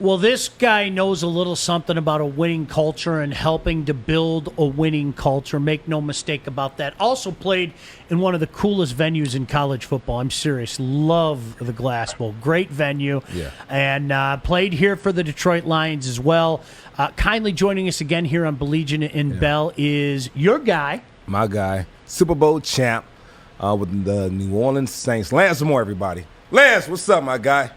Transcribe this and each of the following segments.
Well, this guy knows a little something about a winning culture and helping to build a winning culture. Make no mistake about that. Also played in one of the coolest venues in college football. I'm serious. Love the Glass Bowl. Great venue. Yeah. And played here for the Detroit Lions as well. Kindly joining us again here on Baligian in Bell is your guy. My guy. Super Bowl champ with the New Orleans Saints. Lance Moore, everybody. Lance, what's up, my guy?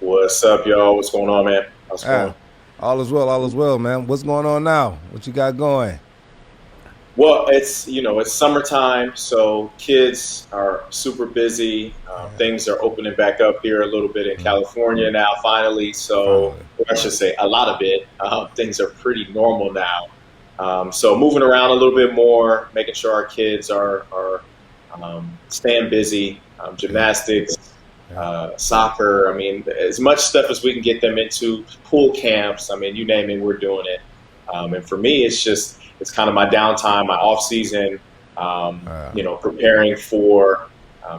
What's up, y'all? What's going on, man? How's it going? All is well, man. What's going on now? What you got going? Well, it's summertime, so kids are super busy. Things are opening back up here a little bit in California now, finally. So I should say a lot of it. Things are pretty normal now. So moving around a little bit more, making sure our kids are staying busy. Gymnastics. Soccer, I mean, as much stuff as we can get them into, pool camps, I mean, you name it, we're doing it. And for me, it's kind of my downtime, my off season, preparing for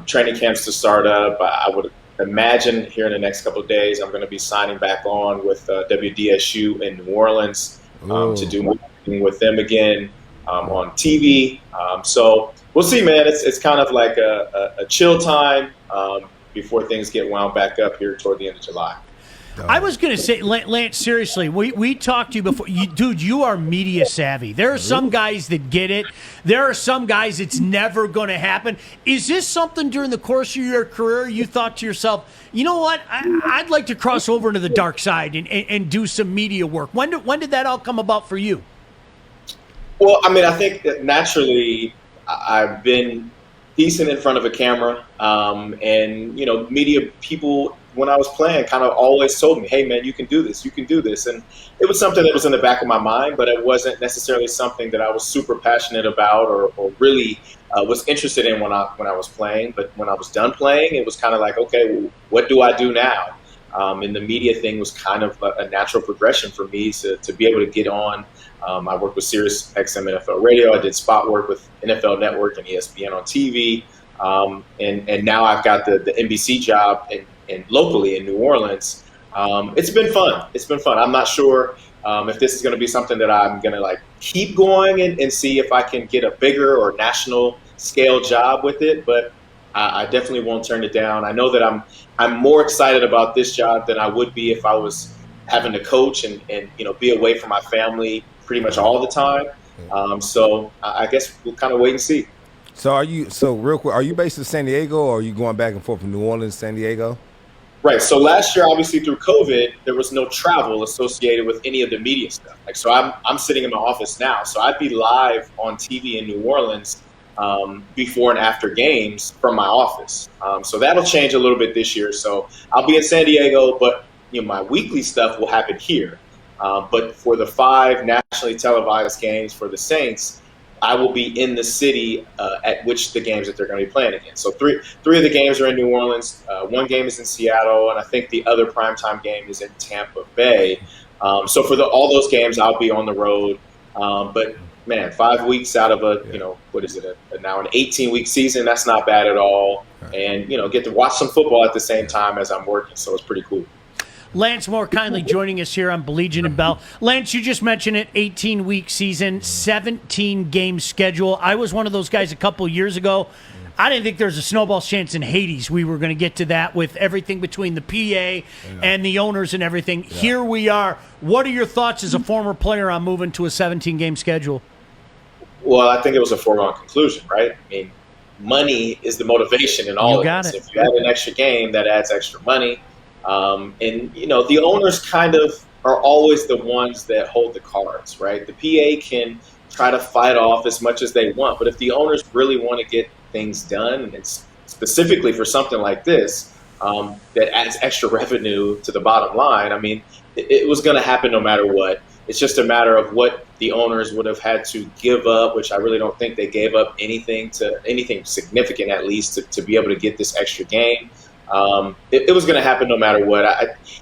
training camps to start up. I would imagine here in the next couple of days, I'm going to be signing back on with WDSU in New Orleans to do marketing with them again on TV. So we'll see, man. It's kind of like a chill time before things get wound back up here toward the end of July. I was going to say, Lance, seriously, we talked to you before. Dude, you are media savvy. There are some guys that get it. There are some guys it's never going to happen. Is this something during the course of your career you thought to yourself, you know what, I'd like to cross over into the dark side and do some media work? When did that all come about for you? Well, I mean, I think that naturally I've been decent in front of a camera, and media people when I was playing kind of always told me, hey man, you can do this, and it was something that was in the back of my mind, but it wasn't necessarily something that I was super passionate about or really was interested in when I was playing. But when I was done playing, it was kind of like, okay, well, what do I do now? And the media thing was kind of a natural progression for me to be able to get on. I worked with Sirius XM NFL Radio. I did spot work with NFL Network and ESPN on TV. And now I've got the NBC job and locally in New Orleans. It's been fun. I'm not sure if this is going to be something that I'm going to keep going and see if I can get a bigger or national scale job with it. But I definitely won't turn it down. I know that I'm more excited about this job than I would be if I was having to coach and be away from my family pretty much all the time. So I guess we'll kind of wait and see. So real quick, are you based in San Diego or are you going back and forth from New Orleans, San Diego? Right. So last year, obviously through COVID, there was no travel associated with any of the media stuff. So I'm sitting in my office now. So I'd be live on TV in New Orleans before and after games from my office. So that'll change a little bit this year. So I'll be in San Diego, but my weekly stuff will happen here. But for the 5 nationally televised games for the Saints, I will be in the city at which the games that they're going to be playing against. So three of the games are in New Orleans. One game is in Seattle, and I think the other primetime game is in Tampa Bay. So for all those games, I'll be on the road. But man, 5 weeks out of now an 18-week season, that's not bad at all. And get to watch some football at the same time as I'm working, so it's pretty cool. Lance Moore kindly joining us here on Baligian and Bell. Lance, you just mentioned it, 18-week season, 17-game schedule. I was one of those guys a couple years ago. I didn't think there was a snowball's chance in Hades we were going to get to that with everything between the PA and the owners and everything. Yeah. Here we are. What are your thoughts as a former player on moving to a 17-game schedule? Well, I think it was a foregone conclusion, right? I mean, money is the motivation in all of this. If you add an extra game, that adds extra money. And the owners kind of are always the ones that hold the cards, right? The PA can try to fight off as much as they want, but if the owners really want to get things done, and specifically for something like this, that adds extra revenue to the bottom line, I mean, it was going to happen no matter what. It's just a matter of what the owners would have had to give up, which I really don't think they gave up anything significant, at least, to be able to get this extra game. It was going to happen no matter what.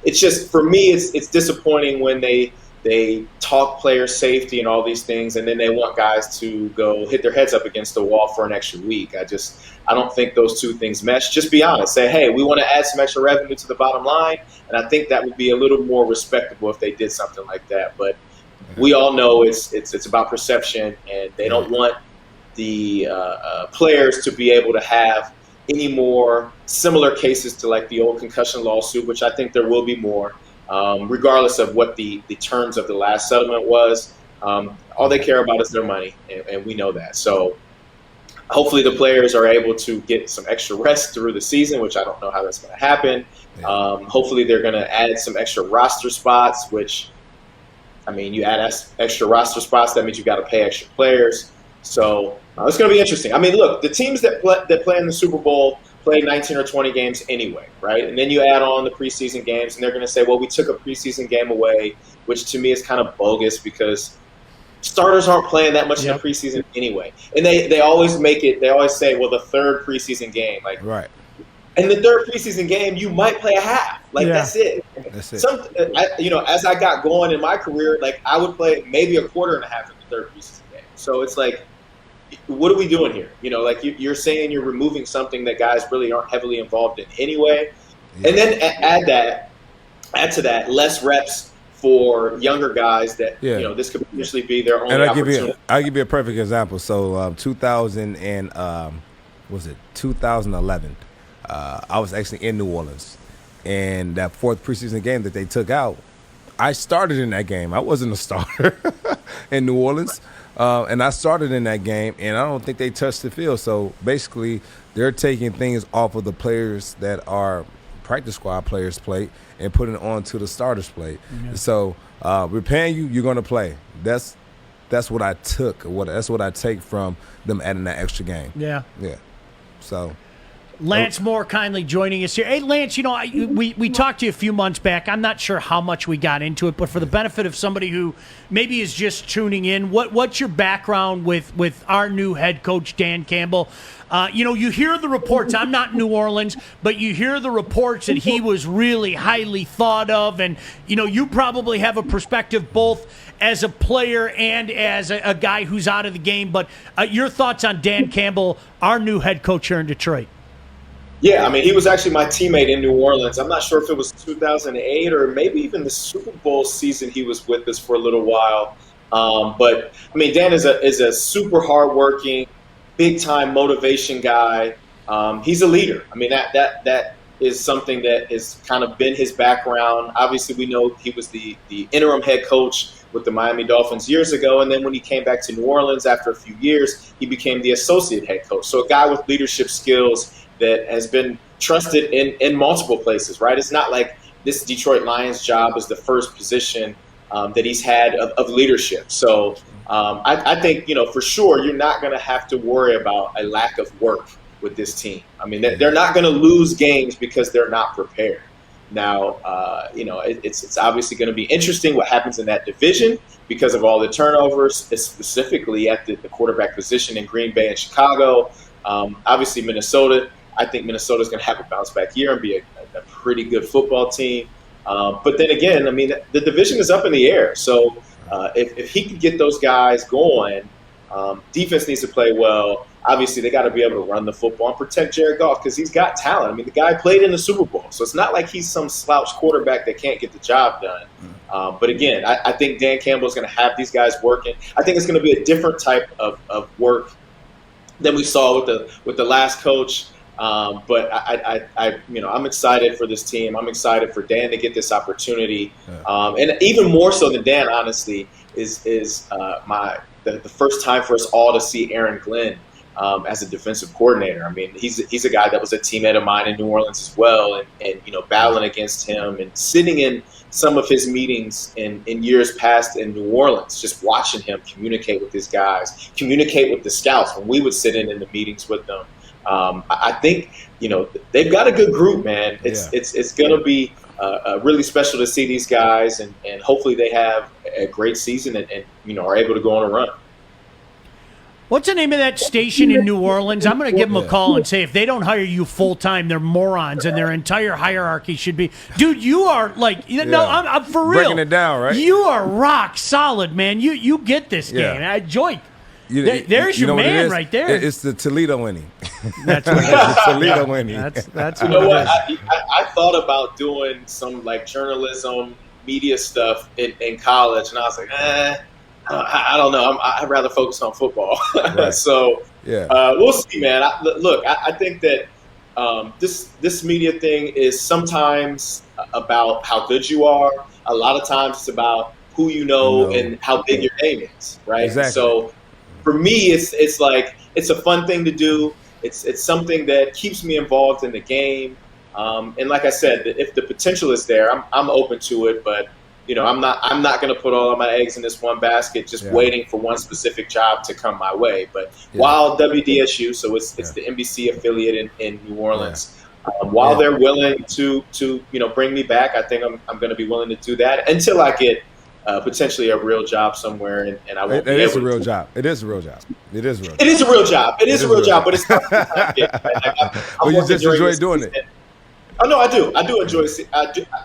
It's just, for me, it's disappointing when they they talk player safety and all these things, and then they want guys to go hit their heads up against the wall for an extra week. I don't think those two things mesh. Just be honest. Say, hey, we want to add some extra revenue to the bottom line, and I think that would be a little more respectable if they did something like that. But we all know it's about perception, and they don't want the players to be able to have any more similar cases to like the old concussion lawsuit, which I think there will be more, regardless of what the terms of the last settlement was. All they care about is their money, and we know that. So hopefully the players are able to get some extra rest through the season, which I don't know how that's going to happen. Hopefully they're going to add some extra roster spots, which, I mean, you add extra roster spots, that means you've got to pay extra players. So it's going to be interesting. I mean, look, the teams that play in the Super Bowl play 19 or 20 games anyway, right? And then you add on the preseason games, and they're going to say, well, we took a preseason game away, which to me is kind of bogus because starters aren't playing that much in the preseason anyway. And they always say, well, the third preseason game. Like, right. And the third preseason game, you might play a half. Like, that's it. That's it. As I got going in my career, like, I would play maybe a quarter and a half in the third preseason game. So it's like, what are we doing here? Like you're saying you're removing something that guys really aren't heavily involved in anyway. Yeah. And then add to that less reps for younger guys that, this could potentially be their only opportunity. I'll give you a perfect example. So 2011, I was actually in New Orleans, and that fourth preseason game that they took out, I started in that game. I wasn't a starter in New Orleans. And I started in that game, and I don't think they touched the field. So basically, they're taking things off of the players that are practice squad players' plate and putting it onto the starters' plate. Yeah. So we're paying you, you're going to play. That's what I took. That's what I take from them adding that extra game. Yeah. Yeah. So. Lance Moore kindly joining us here. Hey, Lance, we talked to you a few months back. I'm not sure how much we got into it, but for the benefit of somebody who maybe is just tuning in, what's your background with our new head coach, Dan Campbell? You hear the reports. I'm not in New Orleans, but you hear the reports that he was really highly thought of, and you probably have a perspective both as a player and as a guy who's out of the game. But your thoughts on Dan Campbell, our new head coach here in Detroit? Yeah, I mean, he was actually my teammate in New Orleans. I'm not sure if it was 2008 or maybe even the Super Bowl season he was with us for a little while. But, I mean, Dan is a super hardworking, big-time motivation guy. He's a leader. I mean, that is something that has kind of been his background. Obviously, we know he was the interim head coach with the Miami Dolphins years ago. And then when he came back to New Orleans after a few years, he became the associate head coach. So a guy with leadership skills that has been trusted in multiple places, right? It's not like this Detroit Lions job is the first position that he's had of leadership. So I think, for sure, you're not going to have to worry about a lack of work with this team. I mean, they're not going to lose games because they're not prepared. Now, it's obviously going to be interesting what happens in that division because of all the turnovers, specifically at the quarterback position in Green Bay and Chicago. Obviously, Minnesota. I think Minnesota's going to have a bounce-back year and be a pretty good football team. But then again, I mean, the division is up in the air. So if he can get those guys going, defense needs to play well. Obviously, they got to be able to run the football and protect Jared Goff because he's got talent. I mean, the guy played in the Super Bowl. So it's not like he's some slouch quarterback that can't get the job done. But again, I think Dan Campbell is going to have these guys working. I think it's going to be a different type of work than we saw with the last coach. But I'm excited for this team. I'm excited for Dan to get this opportunity. And even more so than Dan, honestly, is the first time for us all to see Aaron Glenn as a defensive coordinator. I mean, he's a guy that was a teammate of mine in New Orleans as well, and battling against him and sitting in some of his meetings in years past in New Orleans, just watching him communicate with his guys, communicate with the scouts when we would sit in the meetings with them. I think they've got a good group, man. It's going to be really special to see these guys, and hopefully they have a great season and are able to go on a run. What's the name of that station in New Orleans? I'm going to give them a call and say if they don't hire you full time, they're morons, and their entire hierarchy should be. Dude, you are like no, I'm for real. Breaking it down, right? You are rock solid, man. You get this game. I joy. There's your man right there. It's the Toledo inning. That's what it is. The Toledo inning. That's You know what? I thought about doing some like journalism, media stuff in college, and I was like, I don't know. I'd rather focus on football. Right. So Yeah. we'll see, man. I think that this media thing is sometimes about how good you are. A lot of times it's about who you know and how big your name is, right? Exactly. So for me, it's like it's a fun thing to do. It's something that keeps me involved in the game. And like I said, if the potential is there, I'm open to it. But you know, I'm not going to put all of my eggs in this one basket, just waiting for one specific job to come my way. But while WDSU, so it's the NBC affiliate in New Orleans, while they're willing to bring me back, I think I'm going to be willing to do that until I get potentially a real job somewhere, and I won't. It is a real job. It is a real job. It is a real job. It is a real job. It is a real job, but it's not. But you just enjoy doing it. Oh no, I do. I do enjoy.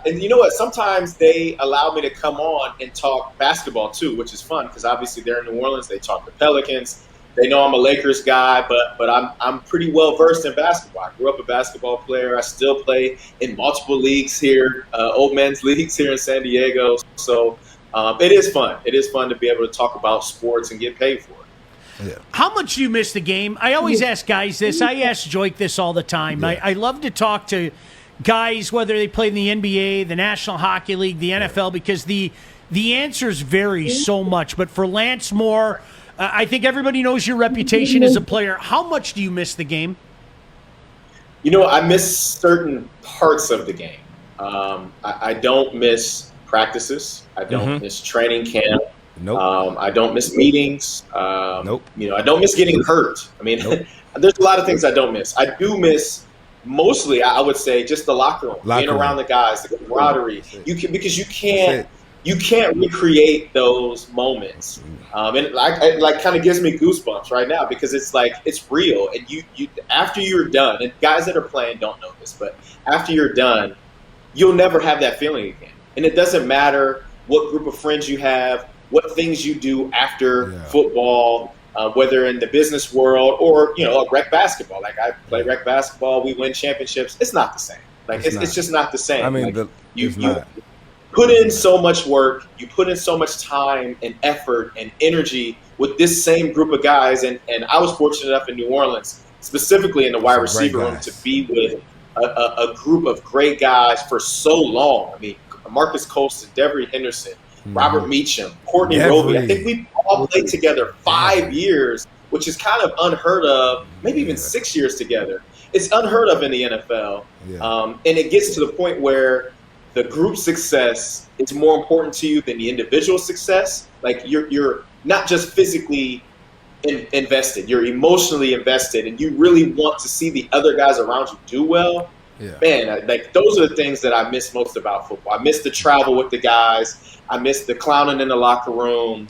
And you know what? Sometimes they allow me to come on and talk basketball too, which is fun because obviously they're in New Orleans. They talk the Pelicans. They know I'm a Lakers guy, but I'm pretty well versed in basketball. I grew up a basketball player. I still play in multiple leagues here, old men's leagues here in San Diego. So it is fun. It is fun to be able to talk about sports and get paid for it. Yeah. How much do you miss the game? I always ask guys this. I ask Joik this all the time. Yeah. I love to talk to guys, whether they play in the NBA, the National Hockey League, the NFL, because the answers vary so much. But for Lance Moore, I think everybody knows your reputation as a player. How much do you miss the game? You know, I miss certain parts of the game. I don't miss practices. I don't miss training camp. Nope. I don't miss meetings. Nope. You know, I don't miss getting hurt. I mean, there's a lot of things I don't miss. I do miss mostly, I would say, just the locker room, being around the guys, the camaraderie. Because you can't recreate those moments. And it kind of gives me goosebumps right now because it's like it's real. And you after you're done, and guys that are playing don't know this, but after you're done, you'll never have that feeling again. And it doesn't matter what group of friends you have, what things you do after football, whether in the business world or, rec basketball. Like I play rec basketball, we win championships. It's not the same. Like it's just not the same. I mean, you put in so much work, you put in so much time and effort and energy with this same group of guys. And I was fortunate enough in New Orleans, specifically in the wide receiver room, to be with a group of great guys for so long. I mean, Marcus Colston, Devery Henderson, Robert Meacham, Courtney Roby. I think we all played together 5 years, which is kind of unheard of, maybe even 6 years together. It's unheard of in the NFL. And it gets to the point where the group success is more important to you than the individual success. Like you're not just physically invested, you're emotionally invested, and you really want to see the other guys around you do well. Man, like those are the things that I miss most about football. I miss the travel with the guys. I miss the clowning in the locker room.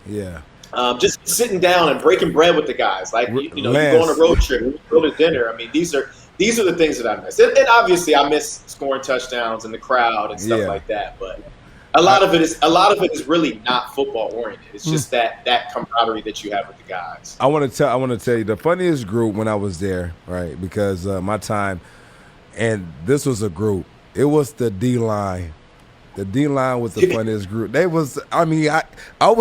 Just sitting down and breaking bread with the guys. Like you go on a road trip, you go to dinner. I mean, these are the things that I miss. And obviously, I miss scoring touchdowns and the crowd and stuff like that. But a lot of it is really not football oriented. It's just that camaraderie that you have with the guys. I want to tell you the funniest group when I was there, right? Because my time. And this was a group. It was the D-line. The D-line was the funniest group. I was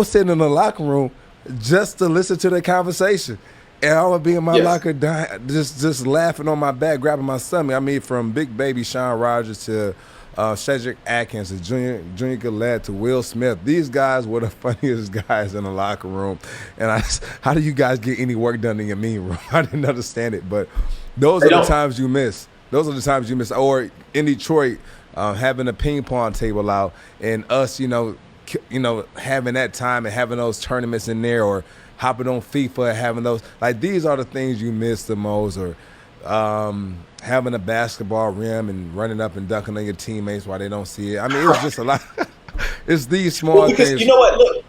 sitting in the locker room just to listen to the conversation. And I would be in my locker dying, just laughing on my back, grabbing my stomach. I mean, from Big Baby Sean Rogers to Cedric Atkins to Junior Gillette to Will Smith. These guys were the funniest guys in the locker room. And how do you guys get any work done in your meeting room? I didn't understand it. But those are the times you miss. Those are the times you miss. Or in Detroit, having a ping pong table out and us, having that time and having those tournaments in there, or hopping on FIFA and having those. Like, these are the things you miss the most. Or having a basketball rim and running up and dunking on your teammates while they don't see it. I mean, it was just a lot. It's these small things. You know what? Look,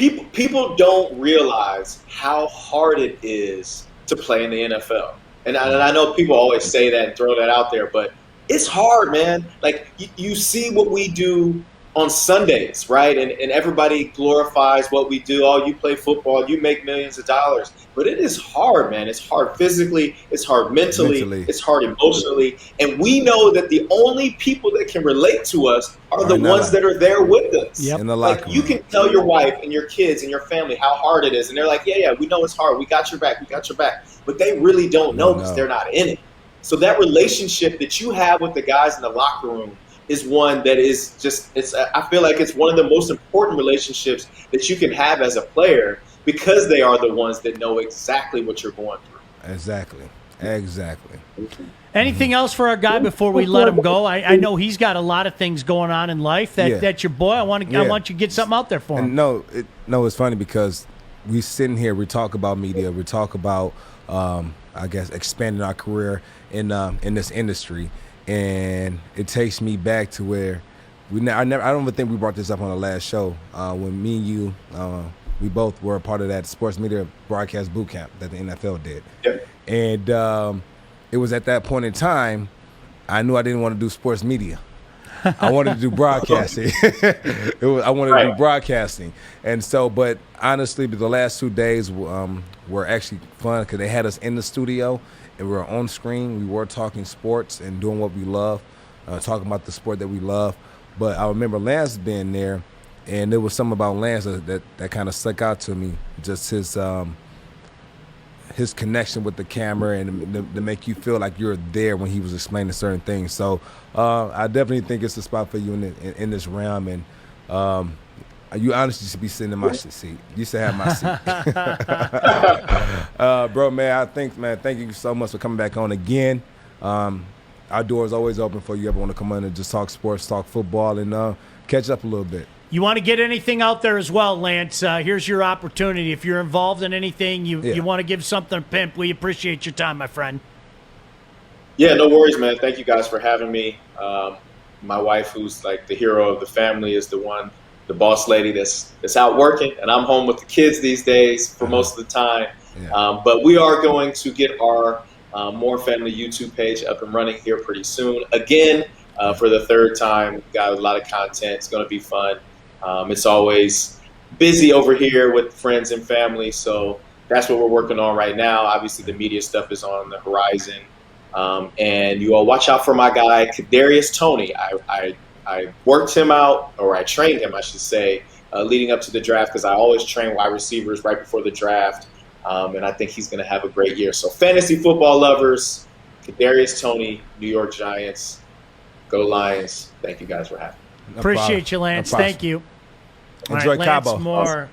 people don't realize how hard it is to play in the NFL. And I know people always say that and throw that out there, but it's hard, man. Like you see what we do on Sundays, right? And everybody glorifies what we do. Oh, you play football, you make millions of dollars. But it is hard, man. It's hard physically, it's hard mentally, it's hard emotionally. And we know that the only people that can relate to us are the ones that are there with us. Yep. In the locker room. You can tell your wife and your kids and your family how hard it is. And they're like, yeah, we know it's hard. We got your back. We got your back. But they really don't know because they're not in it. So that relationship that you have with the guys in the locker room is one that is just, I feel like it's one of the most important relationships that you can have as a player because they are the ones that know exactly what you're going through. Exactly. Anything else for our guy before we let him go? I know he's got a lot of things going on in life. That's your boy. I want you to get something out there for him. And it's funny because we sitting here, we talk about media, we talk about, I guess, expanding our career in this industry. And it takes me back to where I don't even think we brought this up on the last show when me and you, we both were a part of that sports media broadcast boot camp that the NFL did. Yep. And it was at that point in time, I knew I didn't want to do sports media. I wanted to do broadcasting. I wanted to do broadcasting. And so, but honestly, the last 2 days were actually fun because they had us in the studio and we were on screen. We were talking sports and doing what we love, talking about the sport that we love. But I remember Lance being there, and there was something about Lance that kind of stuck out to me, just his connection with the camera and to make you feel like you're there when he was explaining certain things. So I definitely think it's a spot for you in this realm. And you honestly should be sitting in my seat. You should have my seat. Bro, man, thank you so much for coming back on again. Our door is always open for you. Ever want to come on and just talk sports, talk football, and catch up a little bit. You want to get anything out there as well, Lance, here's your opportunity. If you're involved in anything, you want to give something a pimp, we appreciate your time, my friend. Yeah, no worries, man. Thank you guys for having me. My wife, who's like the hero of the family, is the boss lady that's out working, and I'm home with the kids these days for most of the time. Yeah. But we are going to get our More Family YouTube page up and running here pretty soon. Again, for the third time, we've got a lot of content. It's going to be fun. It's always busy over here with friends and family, so that's what we're working on right now. Obviously, the media stuff is on the horizon. And you all watch out for my guy, Kadarius Toney. I worked him out, or I trained him, I should say, leading up to the draft, because I always train wide receivers right before the draft. And I think he's going to have a great year. So fantasy football lovers, Kadarius Toney, New York Giants, go Lions. Thank you guys for having me. Appreciate you, Lance. Thank you. Enjoy Cabo.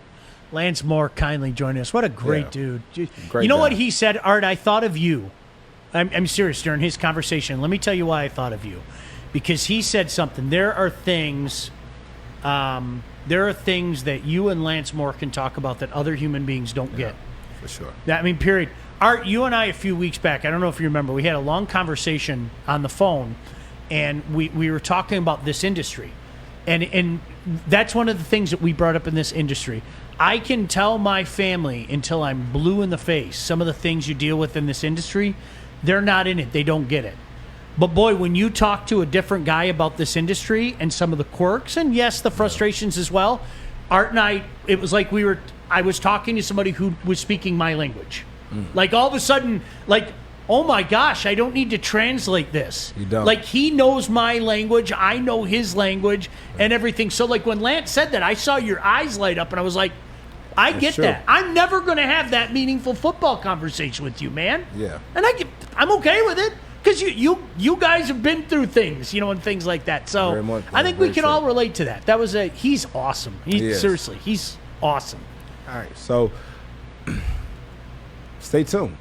Lance Moore kindly joining us. What a great dude. Great you know guy. what he said, Art? I thought of you. I'm serious during his conversation. Let me tell you why I thought of you. Because he said something. There are things that you and Lance Moore can talk about that other human beings don't get. For sure. Period. Art, you and I a few weeks back, I don't know if you remember, we had a long conversation on the phone, and we were talking about this industry. And that's one of the things that we brought up in this industry. I can tell my family until I'm blue in the face some of the things you deal with in this industry, they're not in it. They don't get it. But boy, when you talk to a different guy about this industry and some of the quirks, and yes, the frustrations as well, Art and I, it was like I was talking to somebody who was speaking my language. Like all of a sudden, like, oh my gosh, I don't need to translate this. You don't. Like he knows my language, I know his language and everything. So like when Lance said that, I saw your eyes light up and I was like, I get that. I'm never going to have that meaningful football conversation with you, man. Yeah. And I'm okay with it because you guys have been through things, and things like that. So I think we can all relate to that. That was he's awesome. Seriously, he's awesome. All right, so stay tuned.